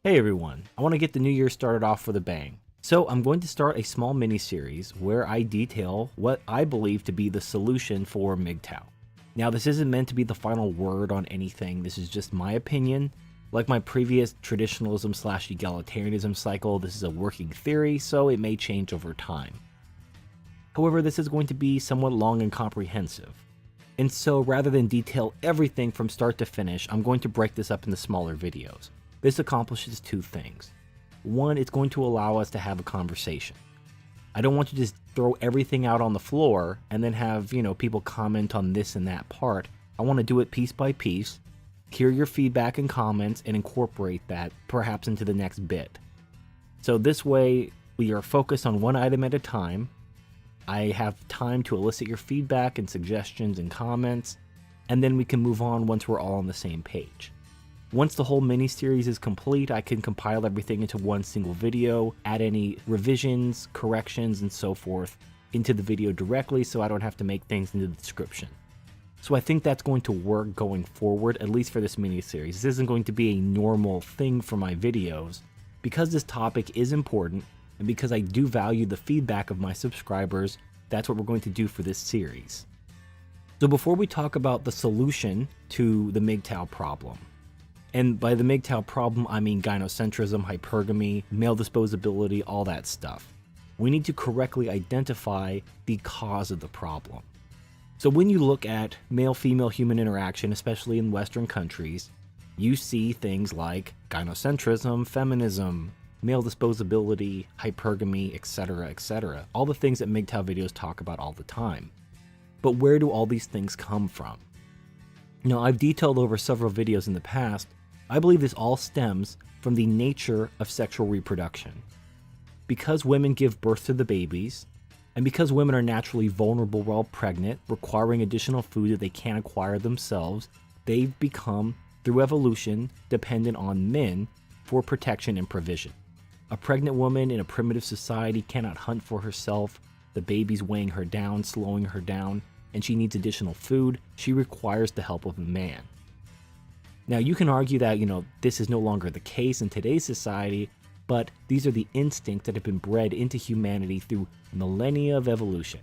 Hey everyone, I want to get the new year started off with a bang. So I'm going to start a small mini-series where I detail what I believe to be the solution for MGTOW. Now this isn't meant to be the final word on anything, this is just my opinion. Like my previous traditionalism/egalitarianism cycle, this is a working theory, so it may change over time. However, this is going to be somewhat long and comprehensive. And so rather than detail everything from start to finish, I'm going to break this up into smaller videos. This accomplishes two things. One, it's going to allow us to have a conversation. I don't want to just throw everything out on the floor and then have, people comment on this and that part. I want to do it piece by piece, hear your feedback and comments, and incorporate that perhaps into the next bit. So this way, we are focused on one item at a time. I have time to elicit your feedback and suggestions and comments, and then we can move on once we're all on the same page. Once the whole mini-series is complete, I can compile everything into one single video, add any revisions, corrections, and so forth into the video directly so I don't have to make things into the description. So I think that's going to work going forward, at least for this mini-series. This isn't going to be a normal thing for my videos. Because this topic is important, and because I do value the feedback of my subscribers, that's what we're going to do for this series. So before we talk about the solution to the MGTOW problem, and by the MGTOW problem, I mean gynocentrism, hypergamy, male disposability, all that stuff. We need to correctly identify the cause of the problem. So when you look at male-female human interaction, especially in Western countries, you see things like gynocentrism, feminism, male disposability, hypergamy, etc., etc. All the things that MGTOW videos talk about all the time. But where do all these things come from? Now, I've detailed over several videos in the past. I believe this all stems from the nature of sexual reproduction. Because women give birth to the babies, and because women are naturally vulnerable while pregnant, requiring additional food that they can't acquire themselves, they've become, through evolution, dependent on men for protection and provision. A pregnant woman in a primitive society cannot hunt for herself, the baby's weighing her down, slowing her down, and she needs additional food. She requires the help of a man. Now you can argue that, this is no longer the case in today's society, but these are the instincts that have been bred into humanity through millennia of evolution.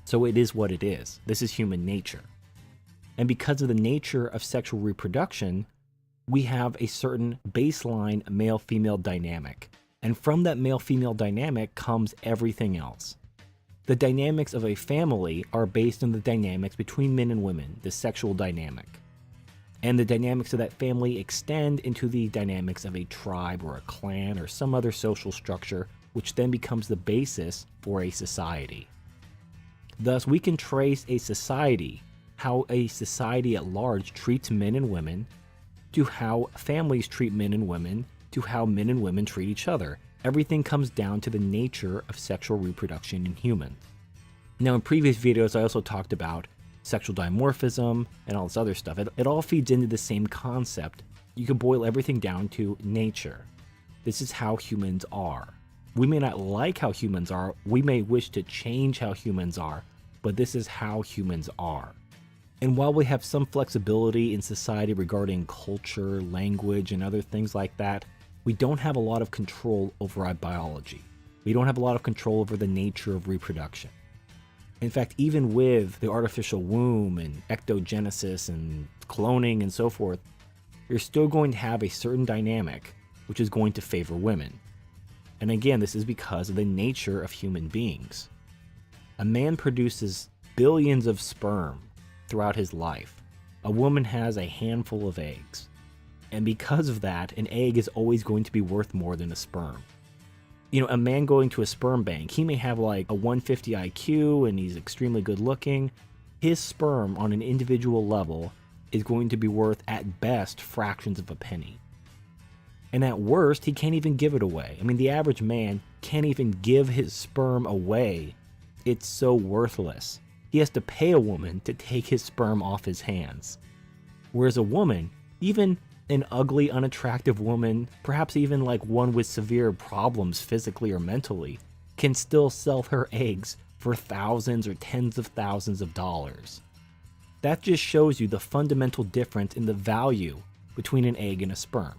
So it is what it is. This is human nature. And because of the nature of sexual reproduction, we have a certain baseline male-female dynamic. And from that male-female dynamic comes everything else. The dynamics of a family are based on the dynamics between men and women, the sexual dynamic. And the dynamics of that family extend into the dynamics of a tribe or a clan or some other social structure, which then becomes the basis for a society. Thus, we can trace a society, how a society at large treats men and women, to how families treat men and women, to how men and women treat each other. Everything comes down to the nature of sexual reproduction in humans. Now, in previous videos, I also talked about sexual dimorphism and all this other stuff. It all feeds into the same concept. You can boil everything down to nature. This is how humans are. We may not like how humans are, we may wish to change how humans are, but this is how humans are. And while we have some flexibility in society regarding culture, language, and other things like that, we don't have a lot of control over our biology. We don't have a lot of control over the nature of reproduction. In fact, even with the artificial womb and ectogenesis and cloning and so forth, you're still going to have a certain dynamic which is going to favor women. And again, this is because of the nature of human beings. A man produces billions of sperm throughout his life. A woman has a handful of eggs. And because of that, an egg is always going to be worth more than a sperm. A man going to a sperm bank, he may have like a 150 IQ and he's extremely good looking. His sperm on an individual level is going to be worth at best fractions of a penny. And at worst, he can't even give it away. The average man can't even give his sperm away. It's so worthless. He has to pay a woman to take his sperm off his hands. Whereas a woman, even an ugly, unattractive woman, perhaps even like one with severe problems physically or mentally, can still sell her eggs for thousands or tens of thousands of dollars. That just shows you the fundamental difference in the value between an egg and a sperm.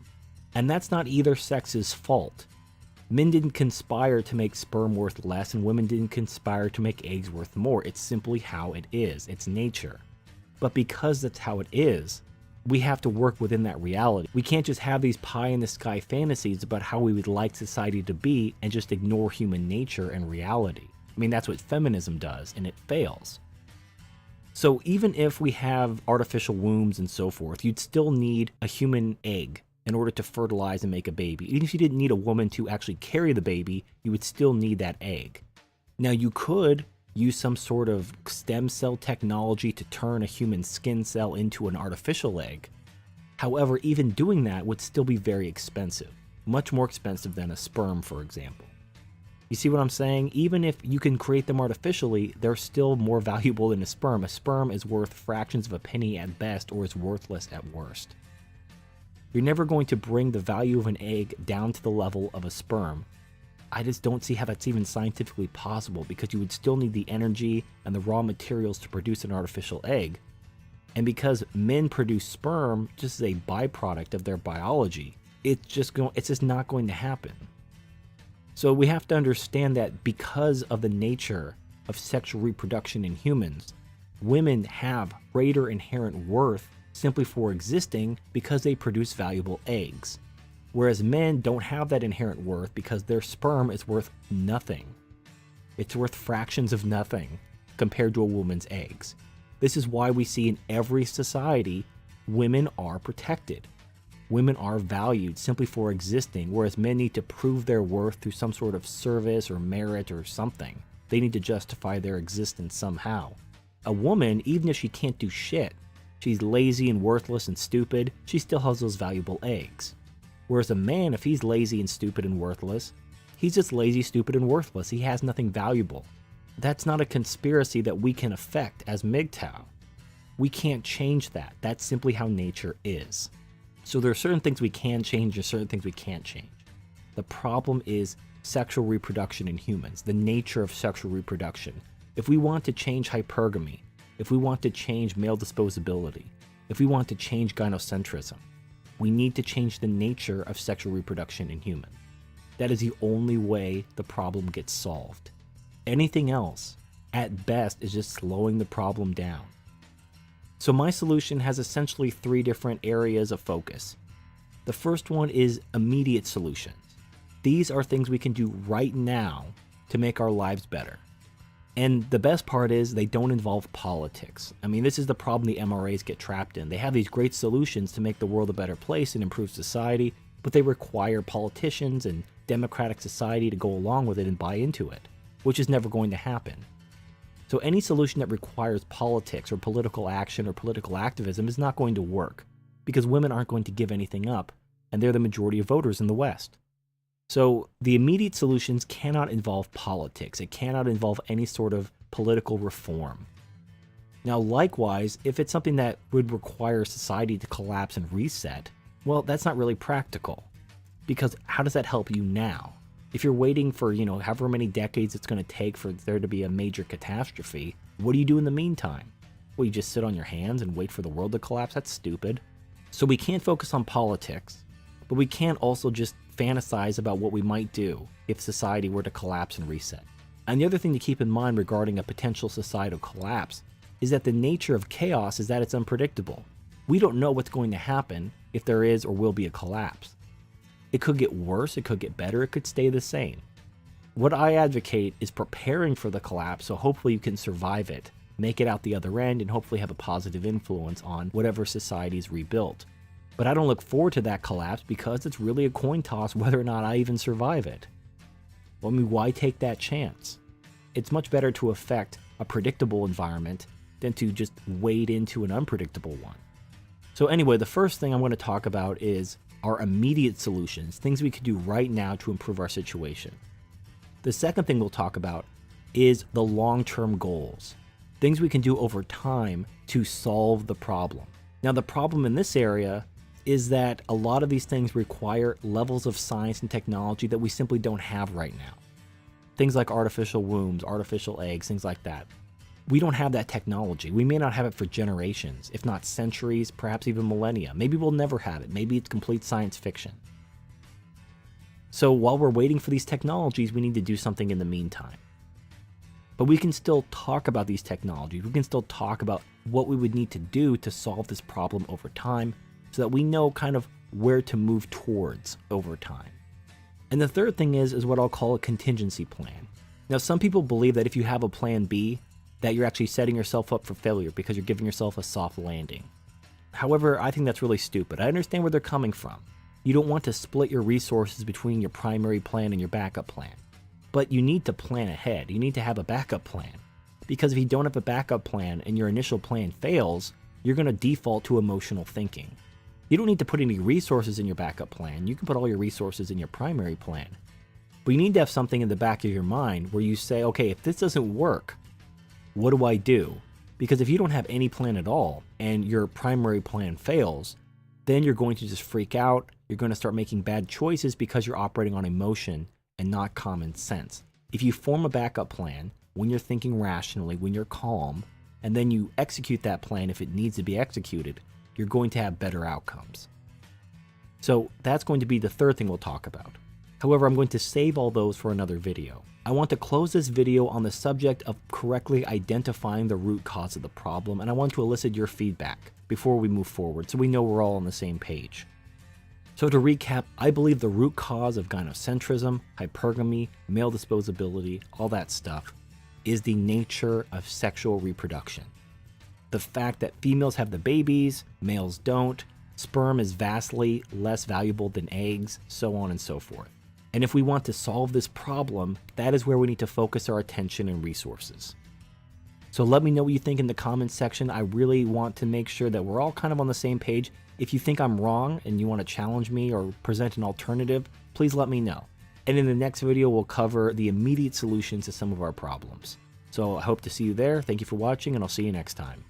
And that's not either sex's fault. Men didn't conspire to make sperm worth less, and women didn't conspire to make eggs worth more. It's simply how it is. It's nature. But because that's how it is, we have to work within that reality. We can't just have these pie-in-the-sky fantasies about how we would like society to be and just ignore human nature and reality. I mean, that's what feminism does, and it fails. So even if we have artificial wombs and so forth, you'd still need a human egg in order to fertilize and make a baby. Even if you didn't need a woman to actually carry the baby, you would still need that egg. Now, you could use some sort of stem cell technology to turn a human skin cell into an artificial egg. However, even doing that would still be very expensive, much more expensive than a sperm, for example. You see what I'm saying? Even if you can create them artificially, they're still more valuable than a sperm. A sperm is worth fractions of a penny at best, or is worthless at worst. You're never going to bring the value of an egg down to the level of a sperm. I just don't see how that's even scientifically possible, because you would still need the energy and the raw materials to produce an artificial egg. And because men produce sperm just as a byproduct of their biology, it's just not going to happen. So we have to understand that because of the nature of sexual reproduction in humans, women have greater inherent worth simply for existing because they produce valuable eggs. Whereas men don't have that inherent worth because their sperm is worth nothing. It's worth fractions of nothing compared to a woman's eggs. This is why we see in every society, women are protected. Women are valued simply for existing, whereas men need to prove their worth through some sort of service or merit or something. They need to justify their existence somehow. A woman, even if she can't do shit, she's lazy and worthless and stupid, she still has those valuable eggs. Whereas a man, if he's lazy and stupid and worthless, he's just lazy, stupid, and worthless. He has nothing valuable. That's not a conspiracy that we can affect as MGTOW. We can't change that. That's simply how nature is. So there are certain things we can change and certain things we can't change. The problem is sexual reproduction in humans, the nature of sexual reproduction. If we want to change hypergamy, if we want to change male disposability, if we want to change gynocentrism, we need to change the nature of sexual reproduction in humans. That is the only way the problem gets solved. Anything else, at best, is just slowing the problem down. So my solution has essentially 3 different areas of focus. The first one is immediate solutions. These are things we can do right now to make our lives better. And the best part is they don't involve politics. I mean, this is the problem the MRAs get trapped in. They have these great solutions to make the world a better place and improve society, but they require politicians and democratic society to go along with it and buy into it, which is never going to happen. So any solution that requires politics or political action or political activism is not going to work, because women aren't going to give anything up, and they're the majority of voters in the West. So the immediate solutions cannot involve politics. It cannot involve any sort of political reform. Now, likewise, if it's something that would require society to collapse and reset, well, that's not really practical, because how does that help you now? If you're waiting for, however many decades it's going to take for there to be a major catastrophe, what do you do in the meantime? Well, you just sit on your hands and wait for the world to collapse? That's stupid. So we can't focus on politics, but we can't also just fantasize about what we might do if society were to collapse and reset. And the other thing to keep in mind regarding a potential societal collapse is that the nature of chaos is that it's unpredictable. We don't know what's going to happen if there is or will be a collapse. It could get worse, it could get better, it could stay the same. What I advocate is preparing for the collapse so hopefully you can survive it, make it out the other end, and hopefully have a positive influence on whatever society is rebuilt. But I don't look forward to that collapse because it's really a coin toss whether or not I even survive it. Well, I mean, why take that chance? It's much better to affect a predictable environment than to just wade into an unpredictable one. So anyway, the first thing I'm going to talk about is our immediate solutions, things we can do right now to improve our situation. The second thing we'll talk about is the long-term goals, things we can do over time to solve the problem. Now, the problem in this area is that a lot of these things require levels of science and technology that we simply don't have right now. Things like artificial wombs, artificial eggs, things like that. We don't have that technology. We may not have it for generations, if not centuries, perhaps even millennia. Maybe we'll never have it. Maybe it's complete science fiction. So while we're waiting for these technologies, we need to do something in the meantime. But we can still talk about these technologies. We can still talk about what we would need to do to solve this problem over time so that we know kind of where to move towards over time. And the third thing is what I'll call a contingency plan. Now, some people believe that if you have a plan B, that you're actually setting yourself up for failure because you're giving yourself a soft landing. However, I think that's really stupid. I understand where they're coming from. You don't want to split your resources between your primary plan and your backup plan. But you need to plan ahead. You need to have a backup plan. Because if you don't have a backup plan and your initial plan fails, you're going to default to emotional thinking. You don't need to put any resources in your backup plan. You can put all your resources in your primary plan. But you need to have something in the back of your mind where you say, okay, if this doesn't work, what do I do? Because if you don't have any plan at all and your primary plan fails, then you're going to just freak out. You're going to start making bad choices because you're operating on emotion and not common sense. If you form a backup plan when you're thinking rationally, when you're calm, and then you execute that plan if it needs to be executed, you're going to have better outcomes. So that's going to be the third thing we'll talk about. However, I'm going to save all those for another video. I want to close this video on the subject of correctly identifying the root cause of the problem, and I want to elicit your feedback before we move forward so we know we're all on the same page. So to recap, I believe the root cause of gynocentrism, hypergamy, male disposability, all that stuff, is the nature of sexual reproduction. The fact that females have the babies, males don't, sperm is vastly less valuable than eggs, so on and so forth. And if we want to solve this problem, that is where we need to focus our attention and resources. So let me know what you think in the comments section. I really want to make sure that we're all kind of on the same page. If you think I'm wrong and you want to challenge me or present an alternative, please let me know. And in the next video, we'll cover the immediate solutions to some of our problems. So I hope to see you there. Thank you for watching, and I'll see you next time.